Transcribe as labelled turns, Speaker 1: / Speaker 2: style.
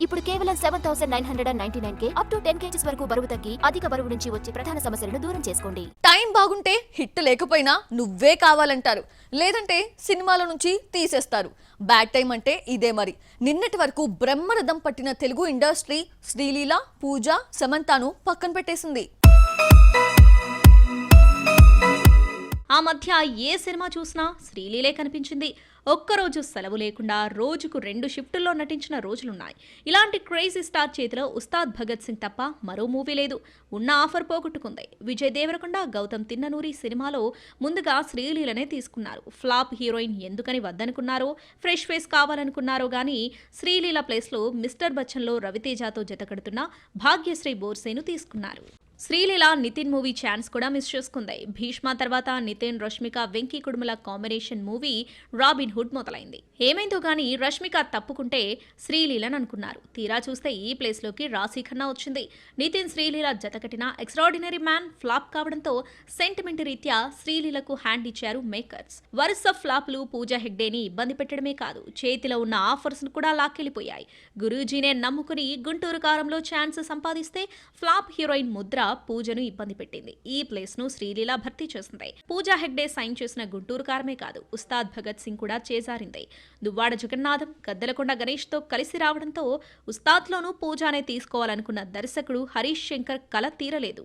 Speaker 1: ఇప్పుడు కేవలం 7,999 up to 10 kgs వరకు బరువు తగ్గి అధిక బరువు నుంచి వచ్చే ప్రధాన సమస్యలను దూరం చేసుకోండి.
Speaker 2: టైం బాగుంటే హిట్ లేకపోయినా నువ్వే కావాలంటారు, లేదంటే సినిమాల నుంచి తీసేస్తారు. బ్యాడ్ టైం అంటే ఇదే మరి. నిన్నటి వరకు బ్రహ్మరథం పట్టిన తెలుగు ఇండస్ట్రీ శ్రీలీల, పూజ, సమంతను పక్కన పెట్టేసింది.
Speaker 3: ఆ మధ్య ఏ సినిమా చూసినా శ్రీలీలే కనిపించింది. ఒక్కరోజు సెలవు లేకుండా రోజుకు 2 షిఫ్టుల్లో నటించిన రోజులున్నాయి. ఇలాంటి క్రేజీ స్టార్ చేతిలో ఉస్తాద్ భగత్ సింగ్ తప్ప మరో మూవీ లేదు. ఉన్న ఆఫర్ పోగొట్టుకుంది. విజయ్ దేవరకొండ, గౌతమ్ తిన్ననూరి సినిమాలో ముందుగా శ్రీలీలనే తీసుకున్నారు. ఫ్లాప్ హీరోయిన్ ఎందుకని వద్దనుకున్నారో, ఫ్రెష్ ఫేస్ కావాలనుకున్నారో గానీ శ్రీలీల ప్లేస్లో మిస్టర్ బచ్చన్లో రవితేజతో జతకడుతున్న భాగ్యశ్రీ బోర్సేను తీసుకున్నారు. శ్రీలీల నితిన్ మూవీ ఛాన్స్ కూడా మిస్ చేసుకుంది. భీష్మ తర్వాత Nithin, Rashmika, Venky Kudumula combination movie Robin Hood మొదలైంది. ఏమైందో గానీ రష్మిక తప్పుకుంటే శ్రీలీలను అనుకున్నారు. తీరా చూస్తే ఈ ప్లేస్లోకి రాశీ ఖన్నా వచ్చింది. నితిన్, శ్రీలీల జతకట్టిన ఎక్స్ట్రాడినరీ మ్యాన్ ఫ్లాప్ కావడంతో సెంటిమెంట్ రీత్యా శ్రీలీలకు హ్యాండ్ ఇచ్చారు మేకర్స్. వరుస ఫ్లాప్లు పూజా హెగ్డేని ఇబ్బంది పెట్టడమే కాదు, చేతిలో ఉన్న ఆఫర్స్ కూడా లాక్కెళ్లిపోయాయి. గురూజీనే నమ్ముకుని గుంటూరు కారంలో ఛాన్స్ సంపాదిస్తే ఫ్లాప్ హీరోయిన్ ముద్ర పూజను ఇబ్బంది పెట్టింది. ఈ ప్లేస్ ను శ్రీలీల భర్తీ చేసింది. పూజా హెగ్డే సైన్ చేసిన గుంటూరు కారమే కాదు, ఉస్తాద్ భగత్ సింగ్ కూడా చేజారింది. దువ్వాడ జగన్నాథం, గద్దలకొండ గణేష్ తో కలిసి రావడంతో ఉస్తాద్ లోనూ పూజానే తీసుకోవాలనుకున్న దర్శకుడు హరీష్ శంకర్ కల తీరలేదు.